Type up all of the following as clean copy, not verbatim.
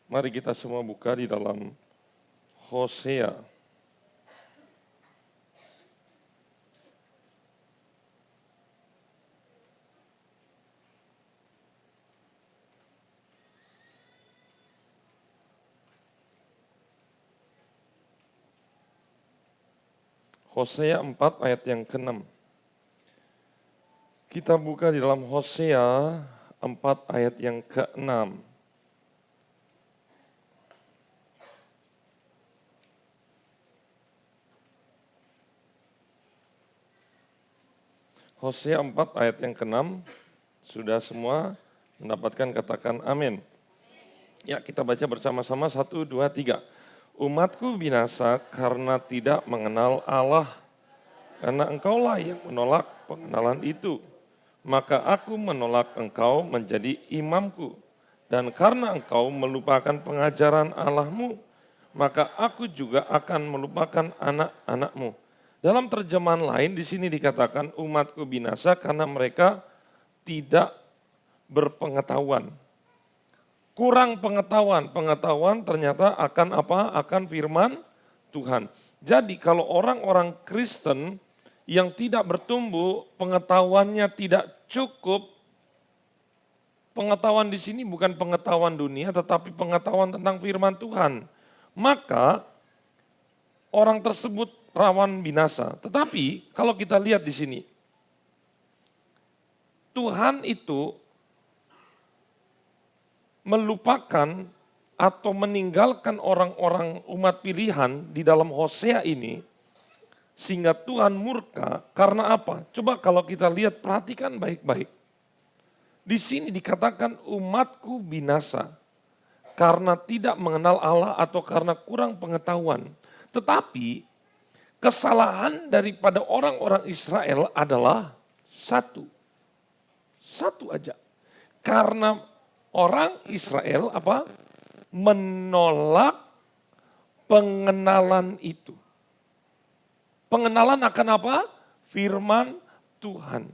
Mari kita semua buka di dalam Hosea. Hosea 4 ayat yang ke-6. Kita buka di dalam Hosea 4 ayat yang ke-6. Hosea 4 ayat yang ke-6. Sudah semua mendapatkan, katakan amin. Ya, kita baca bersama-sama 1, 2, 3. Umatku binasa karena tidak mengenal Allah, karena engkaulah yang menolak pengenalan itu. Maka aku menolak engkau menjadi imamku, dan karena engkau melupakan pengajaran Allahmu, maka aku juga akan melupakan anak-anakmu. Dalam terjemahan lain di sini dikatakan umatku binasa karena mereka tidak berpengetahuan. Kurang pengetahuan ternyata akan apa? Akan firman Tuhan. Jadi kalau orang-orang Kristen yang tidak bertumbuh, pengetahuannya tidak cukup, pengetahuan di sini bukan pengetahuan dunia, tetapi pengetahuan tentang firman Tuhan. Maka orang tersebut rawan binasa. Tetapi kalau kita lihat di sini, Tuhan itu melupakan atau meninggalkan orang-orang umat pilihan di dalam Hosea ini, sehingga Tuhan murka karena apa? Coba kalau kita lihat, perhatikan baik-baik. Di sini dikatakan umatku binasa karena tidak mengenal Allah atau karena kurang pengetahuan. Tetapi kesalahan daripada orang-orang Israel adalah satu aja. Karena orang Israel apa? Menolak pengenalan itu. Pengenalan akan apa? Firman Tuhan.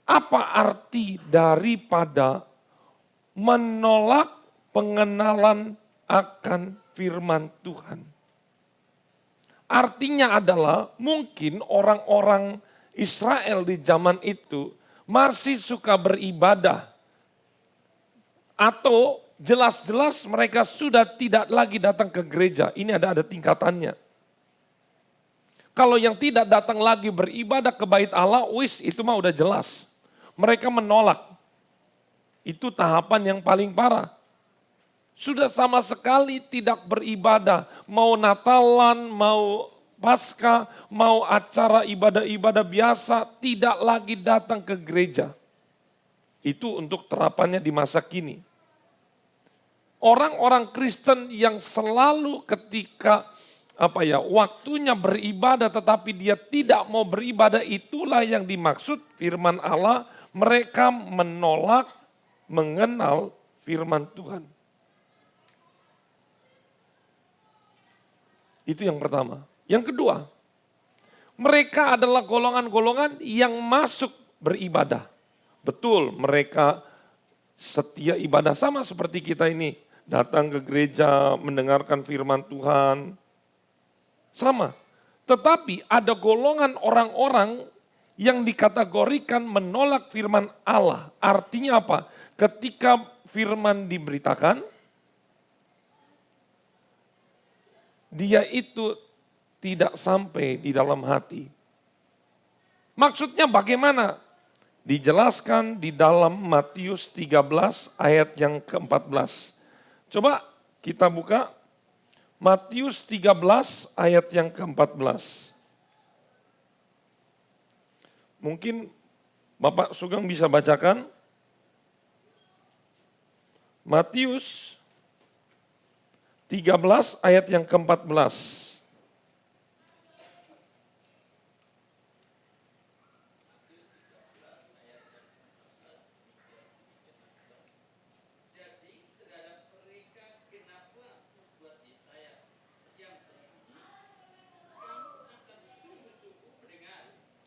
Apa arti daripada menolak pengenalan akan firman Tuhan? Artinya adalah mungkin orang-orang Israel di zaman itu masih suka beribadah. Atau jelas-jelas mereka sudah tidak lagi datang ke gereja. Ini ada tingkatannya. Kalau yang tidak datang lagi beribadah ke bait Allah, itu mah udah jelas. Mereka menolak. Itu tahapan yang paling parah. Sudah sama sekali tidak beribadah, mau Natalan, mau Paskah, mau acara ibadah-ibadah biasa, tidak lagi datang ke gereja. Itu untuk terapannya di masa kini. Orang-orang Kristen yang selalu ketika waktunya beribadah tetapi dia tidak mau beribadah, itulah yang dimaksud firman Allah, mereka menolak mengenal firman Tuhan. Itu yang pertama. Yang kedua, mereka adalah golongan-golongan yang masuk beribadah. Betul, mereka setia ibadah sama seperti kita ini. Datang ke gereja, mendengarkan firman Tuhan. Sama. Tetapi ada golongan orang-orang yang dikategorikan menolak firman Allah. Artinya apa? Ketika firman diberitakan, dia itu tidak sampai di dalam hati. Maksudnya bagaimana? Dijelaskan di dalam Matius 13 ayat yang ke-14. Coba kita buka Matius 13 ayat yang ke-14. Mungkin Bapak Sugeng bisa bacakan. Matius 13 ayat yang ke-14.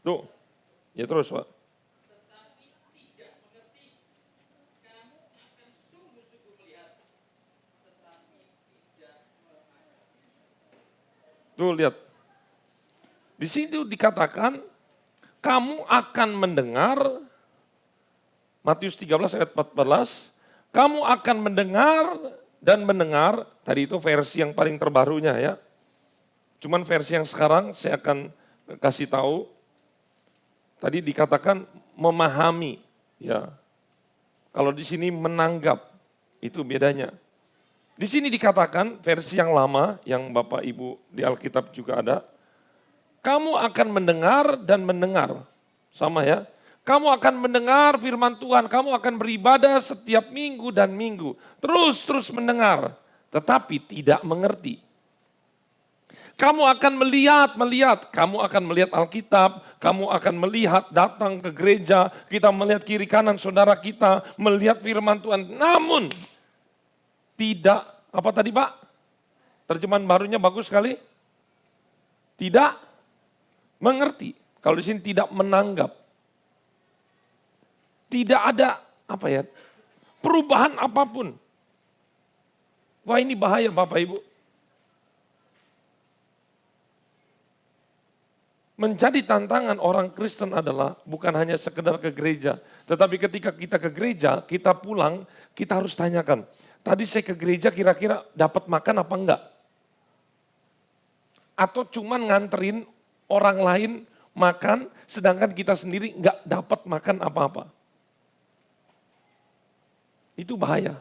Tuh, ya terus Pak. Tuh lihat. Di situ dikatakan, kamu akan mendengar, Matius 13 ayat 14, kamu akan mendengar dan mendengar, tadi itu versi yang paling terbarunya ya. Cuman versi yang sekarang saya akan kasih tahu, tadi dikatakan memahami, ya. Kalau di sini menanggap, itu bedanya. Di sini dikatakan versi yang lama, yang Bapak Ibu di Alkitab juga ada, kamu akan mendengar dan mendengar, sama ya. Kamu akan mendengar firman Tuhan, kamu akan beribadah setiap minggu dan minggu. Terus mendengar, tetapi tidak mengerti. Kamu akan melihat, kamu akan melihat Alkitab, kamu akan melihat datang ke gereja, kita melihat kiri kanan saudara kita, melihat firman Tuhan. Namun, tidak, apa tadi Pak? Terjemahan barunya bagus sekali. Tidak mengerti. Kalau di sini tidak menanggap. Tidak ada perubahan apapun. Wah ini bahaya Bapak Ibu. Menjadi tantangan orang Kristen adalah bukan hanya sekedar ke gereja. Tetapi ketika kita ke gereja, kita pulang, kita harus tanyakan. Tadi saya ke gereja kira-kira dapat makan apa enggak? Atau cuman nganterin orang lain makan, sedangkan kita sendiri enggak dapat makan apa-apa. Itu bahaya.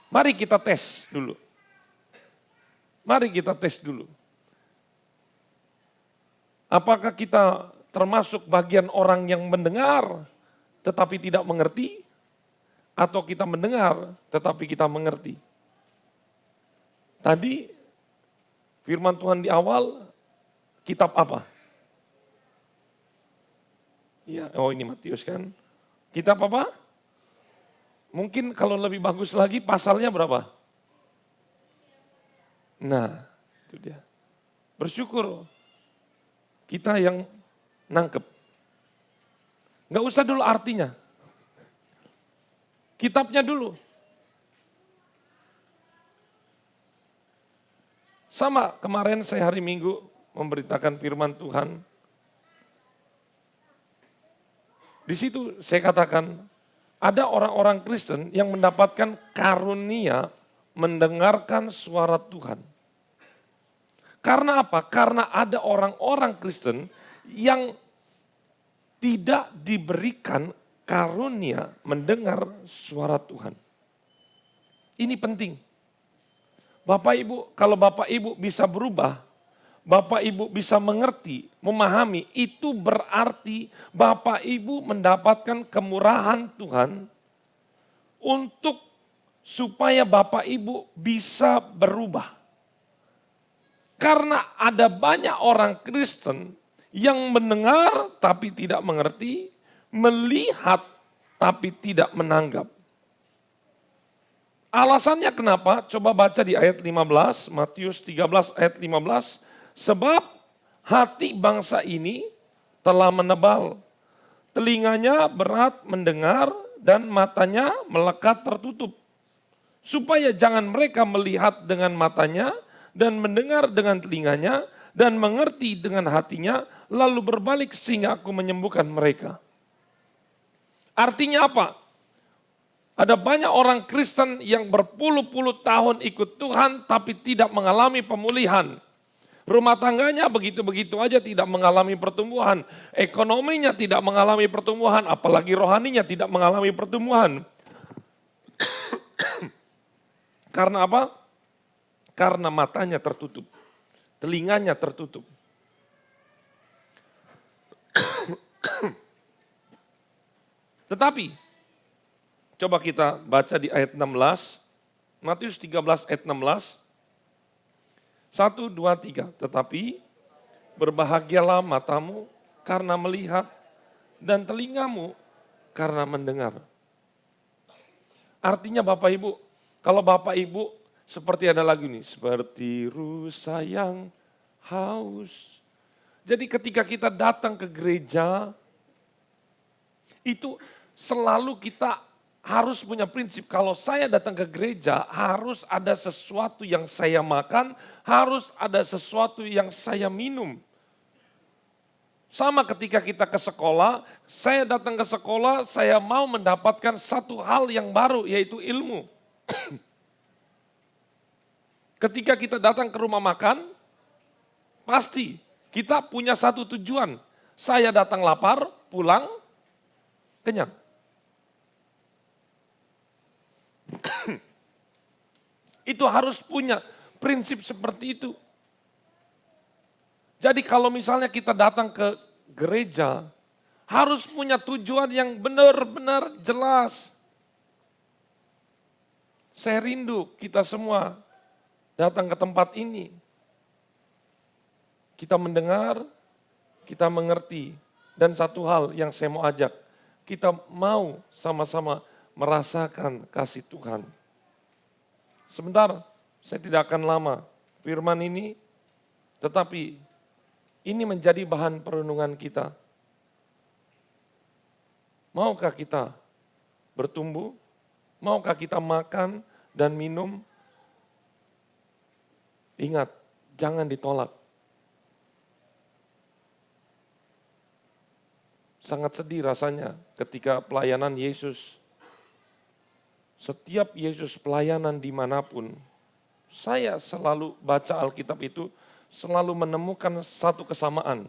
Mari kita tes dulu. Mari kita tes dulu. Apakah kita termasuk bagian orang yang mendengar tetapi tidak mengerti? Atau kita mendengar tetapi kita mengerti? Tadi firman Tuhan di awal, kitab apa? Ya, oh ini Matius kan. Kitab apa? Mungkin kalau lebih bagus lagi pasalnya berapa? Nah, itu dia. Bersyukur kita yang nangkep. Nggak usah dulu artinya. Kitabnya dulu. Sama kemarin saya hari Minggu memberitakan firman Tuhan. Di situ saya katakan, ada orang-orang Kristen yang mendapatkan karunia mendengarkan suara Tuhan. Karena apa? Karena ada orang-orang Kristen yang tidak diberikan karunia mendengar suara Tuhan. Ini penting. Bapak Ibu, kalau Bapak Ibu bisa berubah, Bapak Ibu bisa mengerti, memahami, itu berarti Bapak Ibu mendapatkan kemurahan Tuhan untuk supaya Bapak Ibu bisa berubah. Karena ada banyak orang Kristen yang mendengar tapi tidak mengerti, melihat tapi tidak menanggap. Alasannya kenapa? Coba baca di ayat 15, Matius 13 ayat 15. Sebab hati bangsa ini telah menebal, telinganya berat mendengar dan matanya melekat tertutup. Supaya jangan mereka melihat dengan matanya dan mendengar dengan telinganya dan mengerti dengan hatinya lalu berbalik sehingga aku menyembuhkan mereka. Artinya apa? Ada banyak orang Kristen yang berpuluh-puluh tahun ikut Tuhan tapi tidak mengalami pemulihan. Rumah tangganya begitu-begitu aja tidak mengalami pertumbuhan. Ekonominya tidak mengalami pertumbuhan, apalagi rohaninya tidak mengalami pertumbuhan. Karena apa? Karena matanya tertutup, telinganya tertutup. Tetapi, coba kita baca di ayat 16, Matius 13 ayat 16. 1, 2, 3. Tetapi berbahagialah matamu karena melihat dan telingamu karena mendengar. Artinya Bapak Ibu, kalau Bapak Ibu seperti ada lagu nih, seperti rusa yang haus. Jadi ketika kita datang ke gereja, itu selalu kita harus punya prinsip, kalau saya datang ke gereja harus ada sesuatu yang saya makan, harus ada sesuatu yang saya minum. Sama ketika kita ke sekolah, saya datang ke sekolah, saya mau mendapatkan satu hal yang baru, yaitu ilmu. Ketika kita datang ke rumah makan, pasti kita punya satu tujuan. Saya datang lapar, pulang kenyang. Itu harus punya prinsip seperti itu. Jadi kalau misalnya kita datang ke gereja, harus punya tujuan yang benar-benar jelas. Saya rindu kita semua datang ke tempat ini. Kita mendengar, kita mengerti. Dan satu hal yang saya mau ajak, kita mau sama-sama merasakan kasih Tuhan. Sebentar, saya tidak akan lama firman ini, tetapi ini menjadi bahan perenungan kita. Maukah kita bertumbuh? Maukah kita makan dan minum? Ingat, jangan ditolak. Sangat sedih rasanya ketika pelayanan Yesus. Setiap Yesus pelayanan dimanapun, saya selalu baca Alkitab itu, selalu menemukan satu kesamaan.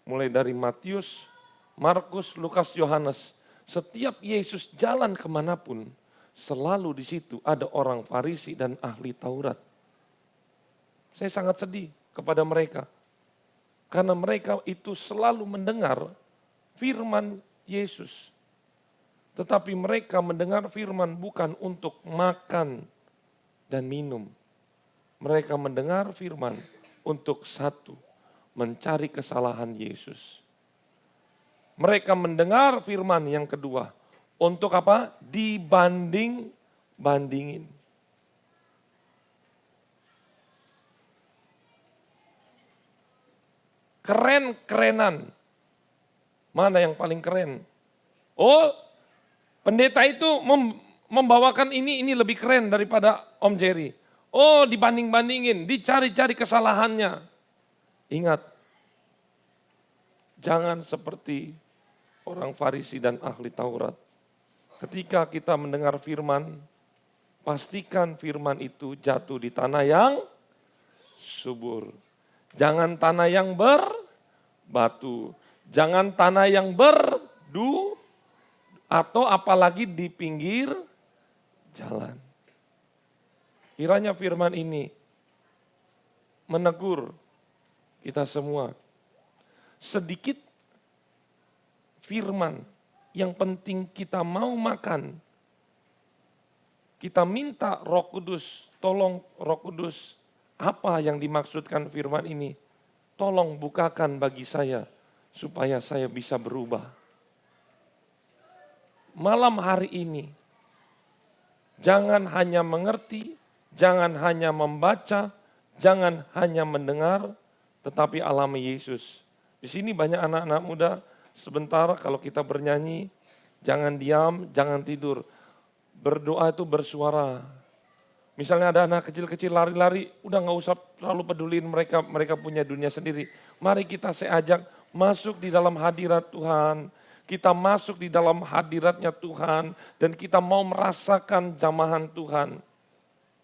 Mulai dari Matius, Markus, Lukas, Yohanes. Setiap Yesus jalan kemanapun, selalu di situ ada orang Farisi dan ahli Taurat. Saya sangat sedih kepada mereka. Karena mereka itu selalu mendengar firman Yesus. Tetapi mereka mendengar firman bukan untuk makan dan minum. Mereka mendengar firman untuk satu, mencari kesalahan Yesus. Mereka mendengar firman yang kedua, untuk apa? Dibanding-bandingin. Keren-kerenan. Mana yang paling keren? Oh, pendeta itu membawakan ini lebih keren daripada Om Jerry. Oh, dibanding-bandingin, dicari-cari kesalahannya. Ingat, jangan seperti orang Farisi dan ahli Taurat. Ketika kita mendengar firman, pastikan firman itu jatuh di tanah yang subur. Jangan tanah yang berbatu. Jangan tanah yang berdu atau apalagi di pinggir jalan. Kiranya firman ini menegur kita semua. Sedikit firman yang penting kita mau makan. Kita minta Roh Kudus, tolong Roh Kudus, apa yang dimaksudkan firman ini? Tolong bukakan bagi saya supaya saya bisa berubah. Malam hari ini, jangan hanya mengerti, jangan hanya membaca, jangan hanya mendengar, tetapi alami Yesus. Di sini banyak anak-anak muda, sebentar kalau kita bernyanyi, jangan diam, jangan tidur. Berdoa itu bersuara. Misalnya ada anak kecil-kecil lari-lari, udah gak usah terlalu peduliin mereka, mereka punya dunia sendiri. Mari saya ajak masuk di dalam hadirat Tuhan. Kita masuk di dalam hadiratnya Tuhan dan kita mau merasakan jamahan Tuhan.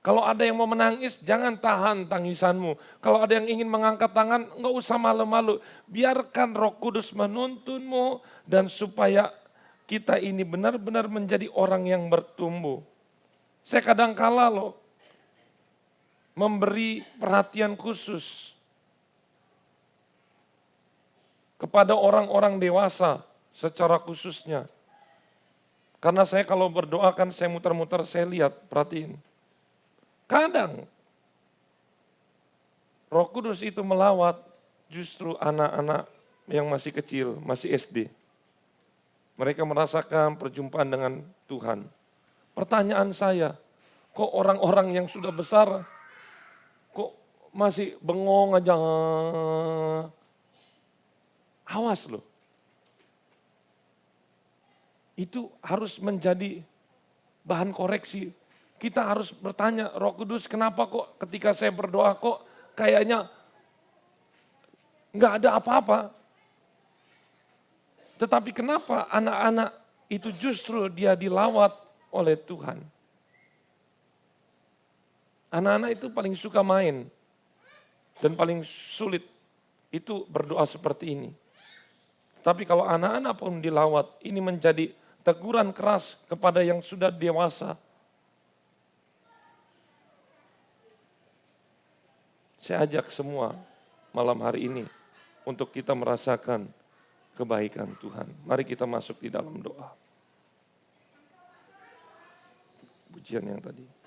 Kalau ada yang mau menangis, jangan tahan tangisanmu. Kalau ada yang ingin mengangkat tangan, enggak usah malu-malu. Biarkan Roh Kudus menuntunmu dan supaya kita ini benar-benar menjadi orang yang bertumbuh. Saya kadang-kala memberi perhatian khusus kepada orang-orang dewasa secara khususnya. Karena saya kalau berdoa kan saya muter-muter, saya lihat, perhatiin. Kadang Roh Kudus itu melawat justru anak-anak yang masih kecil, masih SD. Mereka merasakan perjumpaan dengan Tuhan. Pertanyaan saya, kok orang-orang yang sudah besar, kok masih bengong aja? Awas loh. Itu harus menjadi bahan koreksi. Kita harus bertanya, Roh Kudus kenapa kok ketika saya berdoa kok kayaknya nggak ada apa-apa. Tetapi kenapa anak-anak itu justru dia dilawat oleh Tuhan. Anak-anak itu paling suka main dan paling sulit itu berdoa seperti ini. Tapi kalau anak-anak pun dilawat, ini menjadi teguran keras kepada yang sudah dewasa. Saya ajak semua malam hari ini untuk kita merasakan kebaikan Tuhan. Mari kita masuk di dalam doa. Pujian yang tadi.